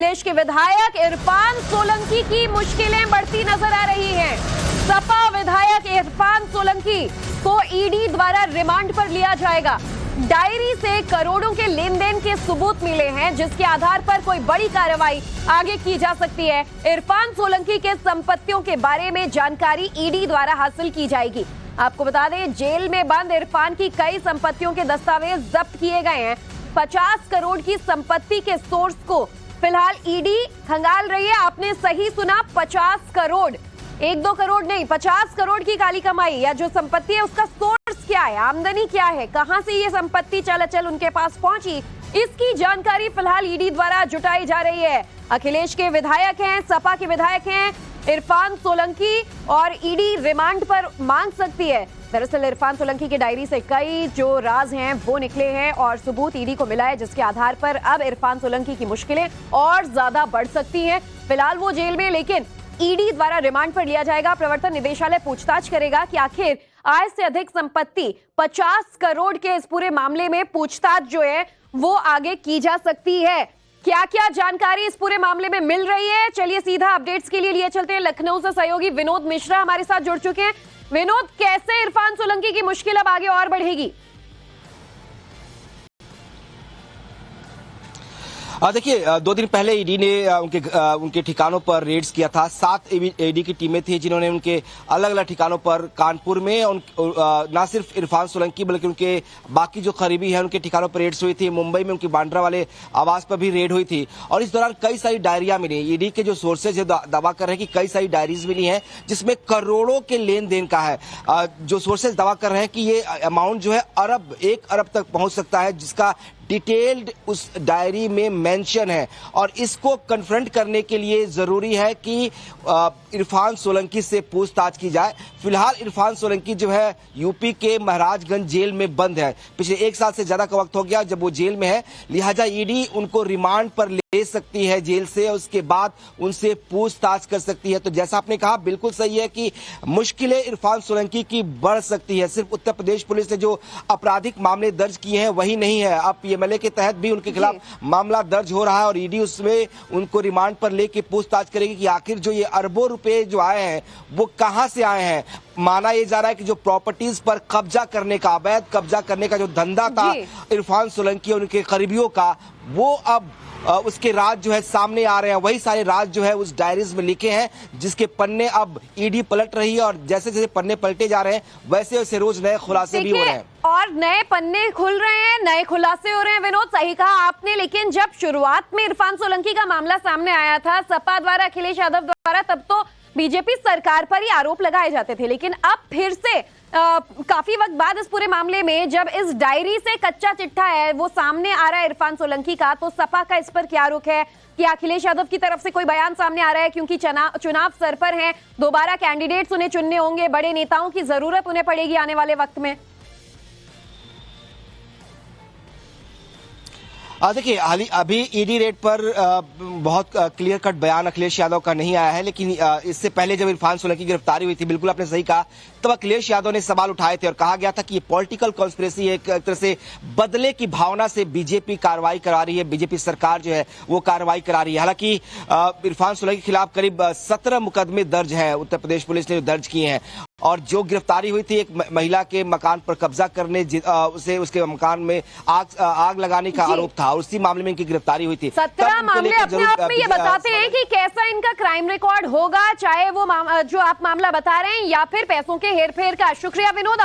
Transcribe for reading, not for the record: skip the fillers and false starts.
देश के विधायक इरफान सोलंकी की मुश्किलें बढ़ती नजर आ रही हैं। सपा विधायक इरफान सोलंकी को ईडी द्वारा रिमांड पर लिया जाएगा। डायरी से करोड़ों के लेन देन के सबूत मिले हैं, जिसके आधार पर कोई बड़ी कार्रवाई आगे की जा सकती है। इरफान सोलंकी के संपत्तियों के बारे में जानकारी ईडी द्वारा हासिल की जाएगी। आपको बता दें, जेल में बंद इरफान की कई संपत्तियों के दस्तावेज जब्त किए गए हैं। 50 करोड़ की संपत्ति के सोर्स को फिलहाल ईडी खंगाल रही है। आपने सही सुना, 50 करोड़, 1-2 करोड़ नहीं, 50 करोड़ की काली कमाई या जो संपत्ति है उसका सोर्स क्या है, आमदनी क्या है, कहां से ये संपत्ति चल उनके पास पहुंची, इसकी जानकारी फिलहाल ईडी द्वारा जुटाई जा रही है। अखिलेश के विधायक हैं, सपा के विधायक हैं इरफान सोलंकी, और ईडी रिमांड पर मांग सकती है। दरअसल इरफान सोलंकी की डायरी से कई जो राज हैं वो निकले हैं और सबूत ईडी को मिला है, जिसके आधार पर अब इरफान सोलंकी की मुश्किलें और ज्यादा बढ़ सकती हैं। फिलहाल वो जेल में, लेकिन ईडी द्वारा रिमांड पर लिया जाएगा। प्रवर्तन निदेशालय पूछताछ करेगा कि आखिर आय से अधिक संपत्ति 50 करोड़ के इस पूरे मामले में पूछताछ जो है वो आगे की जा सकती है। क्या क्या जानकारी इस पूरे मामले में मिल रही है, चलिए सीधा अपडेट्स के लिए चलते हैं। लखनऊ से सहयोगी विनोद मिश्रा हमारे साथ जुड़ चुके हैं। विनोद, कैसे इरफान सोलंकी की मुश्किल अब आगे और बढ़ेगी? देखिए, 2 दिन पहले ईडी ने उनके ठिकानों पर रेड्स किया था। 7 ईडी की टीमें थी जिन्होंने उनके अलग अलग ठिकानों पर कानपुर में न सिर्फ इरफान सोलंकी बल्कि उनके बाकी जो करीबी है उनके ठिकानों पर रेड्स हुई थी। मुंबई में उनकी बांद्रा वाले आवास पर भी रेड हुई थी और इस दौरान कई सारी डायरियां मिली। ईडी के जो सोर्सेज है दावा कर रहे हैं कि कई सारी डायरीज मिली हैं जिसमें करोड़ों के लेन देन का है। जो सोर्सेज दावा कर रहे हैं कि ये अमाउंट जो है 1 अरब तक पहुंच सकता है, जिसका डिटेल्ड उस डायरी में मेंशन है। और इसको कन्फ्रंट करने के लिए जरूरी है कि इरफान सोलंकी से पूछताछ की जाए। फिलहाल इरफान सोलंकी जो है यूपी के महाराजगंज जेल में बंद है। पिछले 1 साल से ज्यादा का वक्त हो गया जब वो जेल में है, लिहाजा ईडी उनको रिमांड पर ले सकती है जेल से, उसके बाद उनसे पूछताछ कर सकती है। तो जैसा आपने कहा, बिल्कुल सही है कि मुश्किलें इरफान सोलंकी की बढ़ सकती है। सिर्फ उत्तर प्रदेश पुलिस ने जो आपराधिक मामले दर्ज किए हैं वही नहीं है, अब पीएमएलए के तहत भी उनके खिलाफ मामला दर्ज हो रहा है और ईडी उसमें उनको रिमांड पर लेके पूछताछ करेगी कि आखिर जो ये अरबों रुपए जो आए हैं वो कहां से आए हैं। माना यह जा रहा है कि जो प्रॉपर्टीज पर कब्जा करने का, अवैध कब्जा करने का जो धंधा था इरफान सोलंकी और उनके करीबियों का, वो अब उसके राज जो है सामने आ रहे हैं। वही सारे राज जो है उस डायरीज में लिखे हैं, जिसके पन्ने अब ईडी पलट रही है और जैसे जैसे पन्ने पलटे जा रहे हैं वैसे वैसे रोज नए खुलासे भी हो रहे हैं और नए पन्ने खुल रहे हैं, नए खुलासे हो रहे हैं। विनोद, सही कहा आपने, लेकिन जब शुरुआत में इरफान सोलंकी का मामला सामने आया था सपा द्वारा, अखिलेश यादव द्वारा, तब तो बीजेपी सरकार पर ही आरोप लगाए जाते थे। लेकिन अब फिर से काफी वक्त बाद इस पूरे मामले में जब इस डायरी से कच्चा चिट्ठा है वो सामने आ रहा है इरफान सोलंकी का, तो सपा का इस पर क्या रुख है? कि अखिलेश यादव की तरफ से कोई बयान सामने आ रहा है? क्योंकि चुनाव सर पर हैं, दोबारा कैंडिडेट्स उन्हें चुनने होंगे, बड़े नेताओं की जरूरत उन्हें पड़ेगी आने वाले वक्त में। देखिए, अभी ईडी रेड पर बहुत क्लियर कट बयान अखिलेश यादव का नहीं आया है, लेकिन इससे पहले जब इरफान सोलंकी की गिरफ्तारी हुई थी, बिल्कुल आपने सही कहा, तब अखिलेश यादव ने सवाल उठाए थे और कहा गया था कि ये पॉलिटिकल कॉन्स्पिरेसी है, एक तरह से बदले की भावना से बीजेपी कार्रवाई करा रही है, बीजेपी सरकार जो है वो कार्रवाई करा रही है। हालांकि इरफान सोलंकी के खिलाफ करीब 17 मुकदमे दर्ज है, उत्तर प्रदेश पुलिस ने दर्ज किए हैं। और जो गिरफ्तारी हुई थी एक महिला के मकान पर कब्जा करने, उसे उसके मकान में आग लगाने का आरोप था और उसी मामले में इनकी गिरफ्तारी हुई थी। 17 मामले अपने आप में ये बताते हैं कि कैसा इनका क्राइम रिकॉर्ड होगा, चाहे वो जो आप मामला बता रहे हैं या फिर पैसों के हेरफेर का। शुक्रिया विनोद।